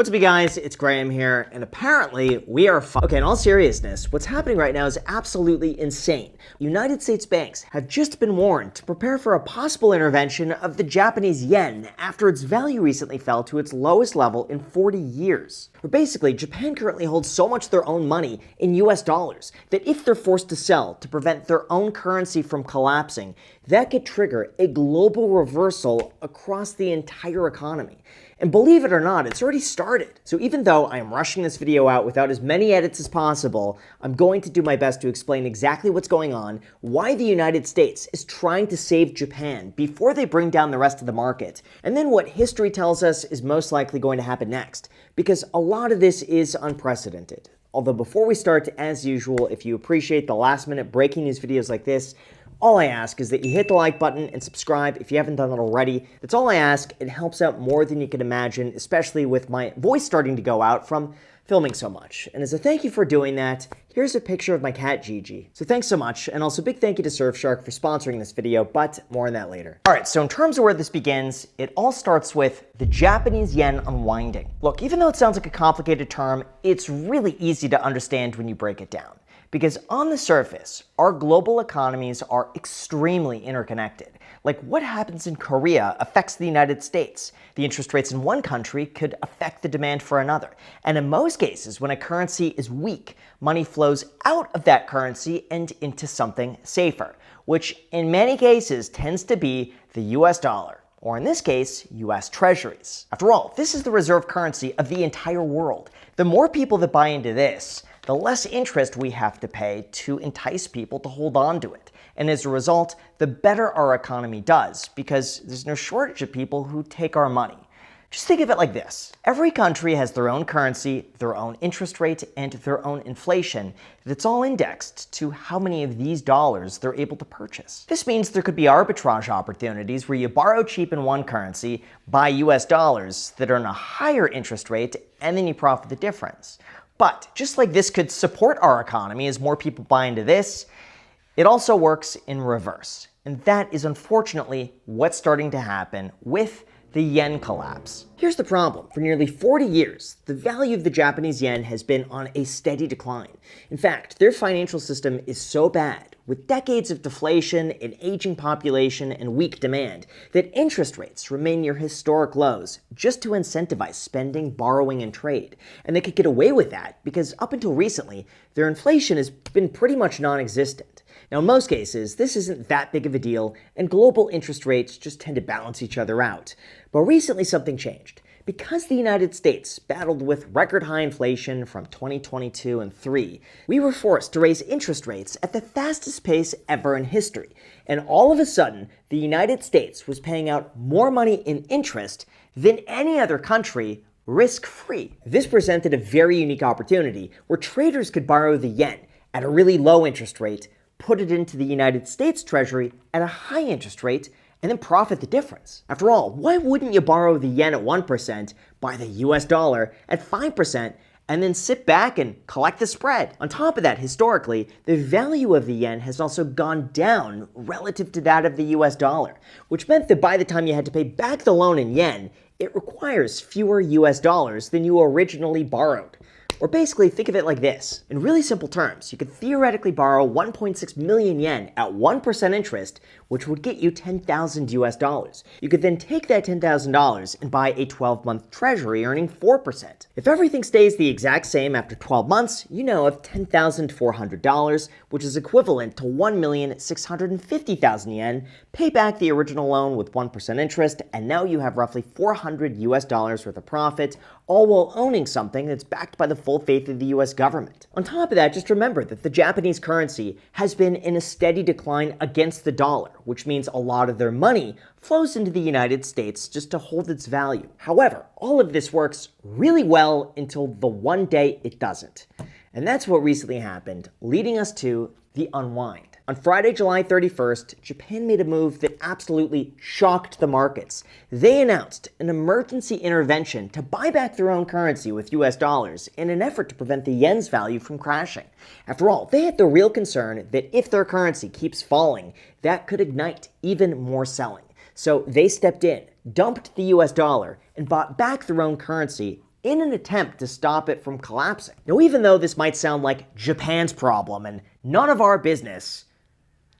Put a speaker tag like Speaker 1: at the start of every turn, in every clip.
Speaker 1: What's up, you guys? It's Graham here, and apparently we are Okay, in all seriousness, what's happening right now is absolutely insane. United States banks have just been warned to prepare for a possible intervention of the Japanese yen after its value recently fell to its lowest level in 40 years. Where basically, Japan currently holds so much of their own money in US dollars that if they're forced to sell to prevent their own currency from collapsing, that could trigger a global reversal across the entire economy. And believe it or not, it's already started. So even though I am rushing this video out without as many edits as possible, I'm going to do my best to explain exactly what's going on, why the United States is trying to save Japan before they bring down the rest of the market, and then what history tells us is most likely going to happen next, because a lot of this is unprecedented. Although before we start, as usual, if you appreciate the last-minute breaking news videos like this, all I ask is that you hit the like button and subscribe if you haven't done that already. That's all I ask. It helps out more than you can imagine, especially with my voice starting to go out from filming so much. And as a thank you for doing that, here's a picture of my cat Gigi. So thanks so much, and also big thank you to Surfshark for sponsoring this video, but more on that later. Alright, so in terms of where this begins, it all starts with the Japanese yen unwinding. Look, even though it sounds like a complicated term, it's really easy to understand when you break it down. Because on the surface, our global economies are extremely interconnected. Like what happens in Korea affects the United States. The interest rates in one country could affect the demand for another. And in most cases, when a currency is weak, money flows out of that currency and into something safer, which in many cases tends to be the US dollar. Or in this case, US Treasuries. After all, this is the reserve currency of the entire world. The more people that buy into this, the less interest we have to pay to entice people to hold on to it. And as a result, the better our economy does, because there's no shortage of people who take our money. Just think of it like this. Every country has their own currency, their own interest rate, and their own inflation. That's all indexed to how many of these dollars they're able to purchase. This means there could be arbitrage opportunities where you borrow cheap in one currency, buy US dollars that earn a higher interest rate, and then you profit the difference. But just like this could support our economy as more people buy into this, it also works in reverse. And that is unfortunately what's starting to happen with the yen collapse. Here's the problem. For nearly 40 years, the value of the Japanese yen has been on a steady decline. In fact, their financial system is so bad, with decades of deflation, an aging population, and weak demand, that interest rates remain near historic lows just to incentivize spending, borrowing, and trade. And they could get away with that because up until recently, their inflation has been pretty much non-existent. Now, in most cases, this isn't that big of a deal, and global interest rates just tend to balance each other out. But recently something changed. Because the United States battled with record high inflation from 2022 and 3, we were forced to raise interest rates at the fastest pace ever in history. And all of a sudden, the United States was paying out more money in interest than any other country risk-free. This presented a very unique opportunity where traders could borrow the yen at a really low interest rate, put it into the United States Treasury at a high interest rate, and then profit the difference. After all, why wouldn't you borrow the yen at 1%, buy the US dollar at 5%, and then sit back and collect the spread? On top of that, historically, the value of the yen has also gone down relative to that of the US dollar, which meant that by the time you had to pay back the loan in yen, it requires fewer US dollars than you originally borrowed. Or basically, think of it like this. In really simple terms, you could theoretically borrow 1.6 million yen at 1% interest, which would get you 10,000 US dollars. You could then take that $10,000 and buy a 12-month treasury earning 4%. If everything stays the exact same after 12 months, you now have $10,400, which is equivalent to 1,650,000 yen, pay back the original loan with 1% interest, and now you have roughly 400 US dollars worth of profit, all while owning something that's backed by the full faith of the US government. On top of that, just remember that the Japanese currency has been in a steady decline against the dollar, which means a lot of their money flows into the United States just to hold its value. However, all of this works really well until the one day it doesn't. And that's what recently happened, leading us to the unwind. On Friday, July 31st, Japan made a move that absolutely shocked the markets. They announced an emergency intervention to buy back their own currency with US dollars in an effort to prevent the yen's value from crashing. After all, they had the real concern that if their currency keeps falling, that could ignite even more selling. So they stepped in, dumped the US dollar, and bought back their own currency in an attempt to stop it from collapsing. Now, even though this might sound like Japan's problem and none of our business,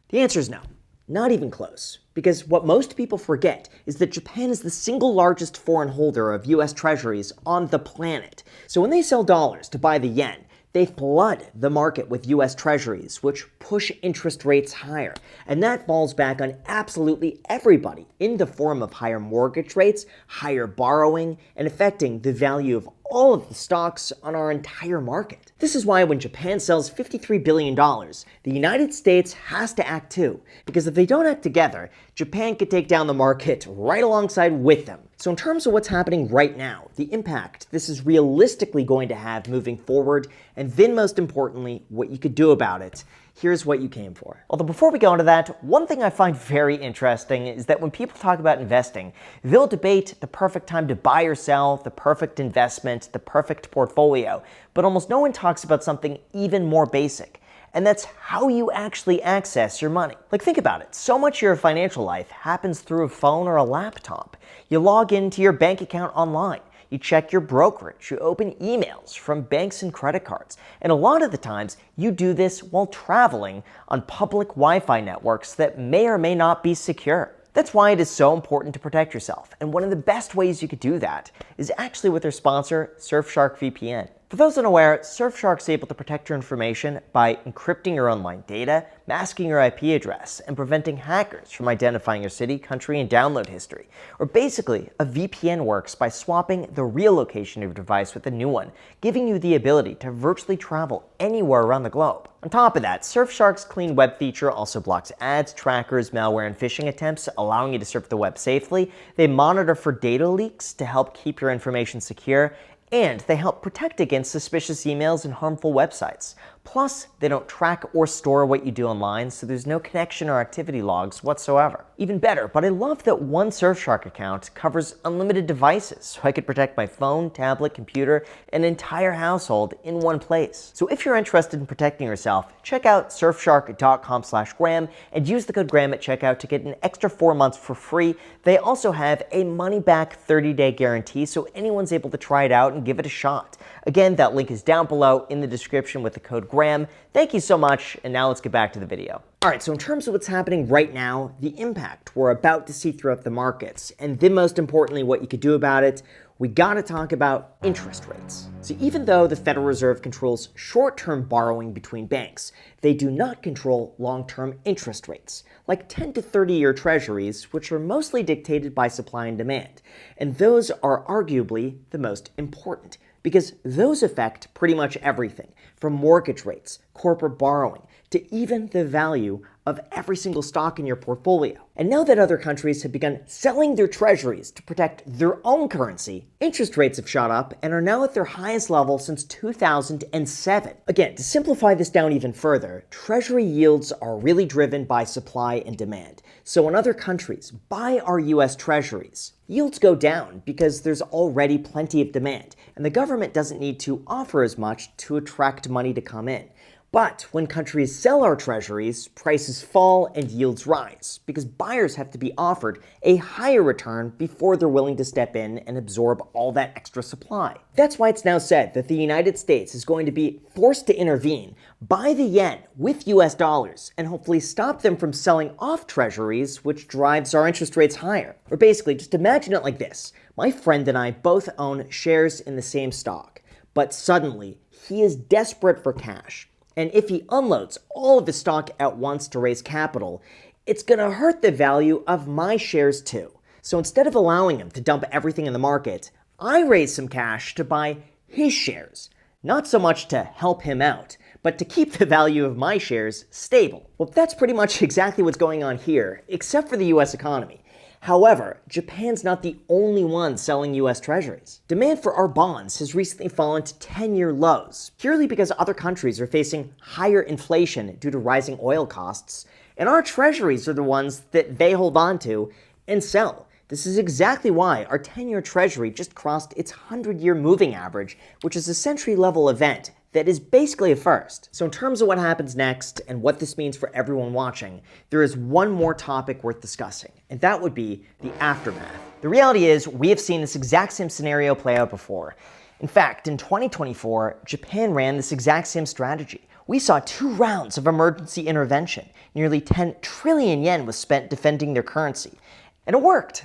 Speaker 1: the answer is no. Not even close. Because what most people forget is that Japan is the single largest foreign holder of US Treasuries on the planet. So when they sell dollars to buy the yen, they flood the market with US Treasuries, which push interest rates higher. And that falls back on absolutely everybody in the form of higher mortgage rates, higher borrowing, and affecting the value of all of the stocks on our entire market. This is why when Japan sells $53 billion, the United States has to act too, because if they don't act together, Japan could take down the market right alongside with them. So in terms of what's happening right now, the impact this is realistically going to have moving forward, and then most importantly, what you could do about it, here's what you came for. Although before we go into that, one thing I find very interesting is that when people talk about investing, they'll debate the perfect time to buy or sell, the perfect investment, the perfect portfolio, but almost no one talks about something even more basic. And that's how you actually access your money. Like, think about it. So much of your financial life happens through a phone or a laptop. You log into your bank account online. You check your brokerage. You open emails from banks and credit cards. And a lot of the times, you do this while traveling on public Wi-Fi networks that may or may not be secure. That's why it is so important to protect yourself. And one of the best ways you could do that is actually with their sponsor, Surfshark VPN. For those unaware, Surfshark is able to protect your information by encrypting your online data, masking your IP address, and preventing hackers from identifying your city, country, and download history. Or basically, a VPN works by swapping the real location of your device with a new one, giving you the ability to virtually travel anywhere around the globe. On top of that, Surfshark's Clean Web feature also blocks ads, trackers, malware, and phishing attempts, allowing you to surf the web safely. They monitor for data leaks to help keep your information secure, and they help protect against suspicious emails and harmful websites. Plus, they don't track or store what you do online, so there's no connection or activity logs whatsoever. Even better, but I love that one Surfshark account covers unlimited devices, so I could protect my phone, tablet, computer, and entire household in one place. So if you're interested in protecting yourself, check out surfshark.com/Graham and use the code Graham at checkout to get an extra 4 months for free. They also have a money-back 30-day guarantee, so anyone's able to try it out and give it a shot. Again, that link is down below in the description with the code Graham. Thank you so much, and now let's get back to the video. Alright, so in terms of what's happening right now, the impact we're about to see throughout the markets, and then most importantly what you could do about it, we gotta talk about interest rates. So even though the Federal Reserve controls short-term borrowing between banks, they do not control long-term interest rates, like 10 to 30-year treasuries, which are mostly dictated by supply and demand. And those are arguably the most important, because those affect pretty much everything, from mortgage rates, corporate borrowing, to even the value of every single stock in your portfolio. And now that other countries have begun selling their treasuries to protect their own currency, interest rates have shot up and are now at their highest level since 2007. Again, to simplify this down even further, treasury yields are really driven by supply and demand. So when other countries buy our US treasuries, yields go down because there's already plenty of demand, and the government doesn't need to offer as much to attract money to come in. But when countries sell our treasuries, prices fall and yields rise, because buyers have to be offered a higher return before they're willing to step in and absorb all that extra supply. That's why it's now said that the United States is going to be forced to intervene, buy the yen with US dollars, and hopefully stop them from selling off treasuries, which drives our interest rates higher. Or basically, just imagine it like this. My friend and I both own shares in the same stock, but suddenly he is desperate for cash. And if he unloads all of his stock at once to raise capital, it's going to hurt the value of my shares too. So instead of allowing him to dump everything in the market, I raise some cash to buy his shares. Not so much to help him out, but to keep the value of my shares stable. Well, that's pretty much exactly what's going on here, except for the US economy. However, Japan's not the only one selling US treasuries. Demand for our bonds has recently fallen to 10-year lows, purely because other countries are facing higher inflation due to rising oil costs, and our treasuries are the ones that they hold on to and sell. This is exactly why our 10-year treasury just crossed its 100-year moving average, which is a century-level event that is basically a first. So in terms of what happens next and what this means for everyone watching, there is one more topic worth discussing, and that would be the aftermath. The reality is we have seen this exact same scenario play out before. In fact, in 2024, Japan ran this exact same strategy. We saw 2 rounds of emergency intervention. Nearly 10 trillion yen was spent defending their currency. And it worked.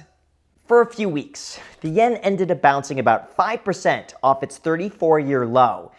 Speaker 1: For a few weeks, the yen ended up bouncing about 5% off its 34-year low.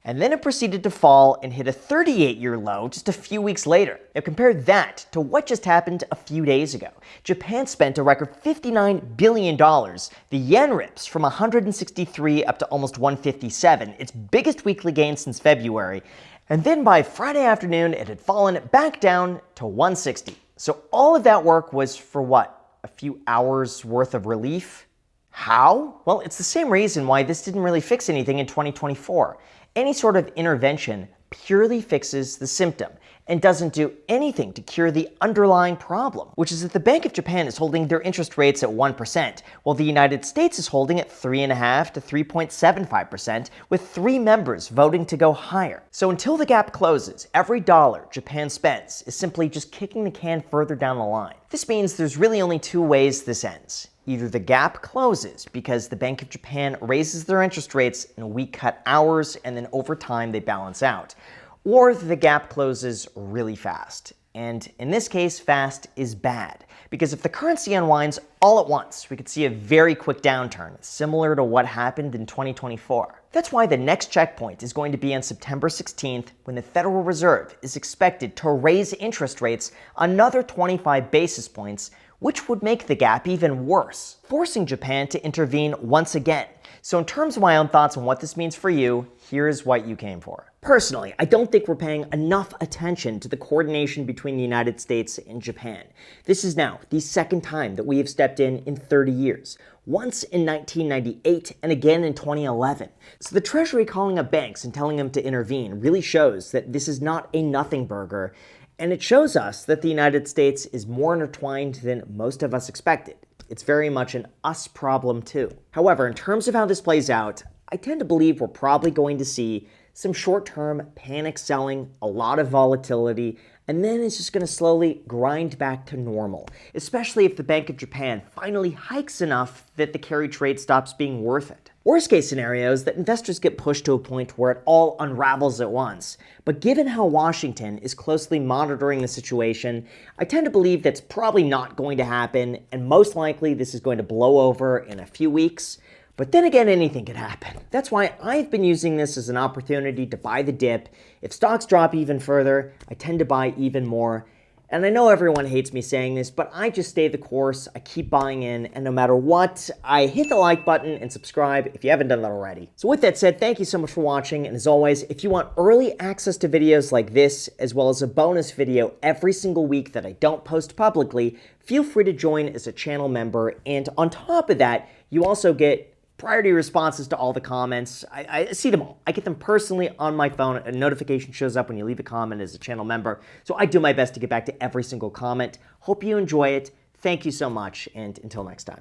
Speaker 1: And then it proceeded to fall and hit a 38-year low just a few weeks later. Now compare that to what just happened a few days ago. Japan spent a record $59 billion. The yen rips from 163 up to almost 157, its biggest weekly gain since February. And then by Friday afternoon, it had fallen back down to 160. So all of that work was for what? A few hours worth of relief? How? Well, it's the same reason why this didn't really fix anything in 2024. Any sort of intervention purely fixes the symptom and doesn't do anything to cure the underlying problem, which is that the Bank of Japan is holding their interest rates at 1%, while the United States is holding at 3.5% to 3.75%, with 3 members voting to go higher. So until the gap closes, every dollar Japan spends is simply just kicking the can further down the line. This means there's really only 2 ways this ends. Either the gap closes because the Bank of Japan raises their interest rates and we cut ours and then over time they balance out, or the gap closes really fast. And in this case, fast is bad, because if the currency unwinds all at once, we could see a very quick downturn, similar to what happened in 2024. That's why the next checkpoint is going to be on September 16th, when the Federal Reserve is expected to raise interest rates another 25 basis points, which would make the gap even worse, forcing Japan to intervene once again. So in terms of my own thoughts on what this means for you, here's what you came for. Personally, I don't think we're paying enough attention to the coordination between the United States and Japan. This is now the second time that we have stepped in 30 years. Once in 1998 and again in 2011. So the Treasury calling up banks and telling them to intervene really shows that this is not a nothing burger. And it shows us that the United States is more intertwined than most of us expected. It's very much an us problem too. However, in terms of how this plays out, I tend to believe we're probably going to see some short-term panic selling, a lot of volatility, and then it's just going to slowly grind back to normal, especially if the Bank of Japan finally hikes enough that the carry trade stops being worth it. Worst case scenario is that investors get pushed to a point where it all unravels at once. But given how Washington is closely monitoring the situation, I tend to believe that's probably not going to happen, and most likely this is going to blow over in a few weeks. But then again, anything could happen. That's why I've been using this as an opportunity to buy the dip. If stocks drop even further, I tend to buy even more. And I know everyone hates me saying this, but I just stay the course. I keep buying in, and no matter what, I hit the like button and subscribe if you haven't done that already. So with that said, thank you so much for watching, and as always, if you want early access to videos like this, as well as a bonus video every single week that I don't post publicly, feel free to join as a channel member, and on top of that, you also get priority responses to all the comments. I see them all. I get them personally on my phone. A notification shows up when you leave a comment as a channel member. So I do my best to get back to every single comment. Hope you enjoy it. Thank you so much, and until next time.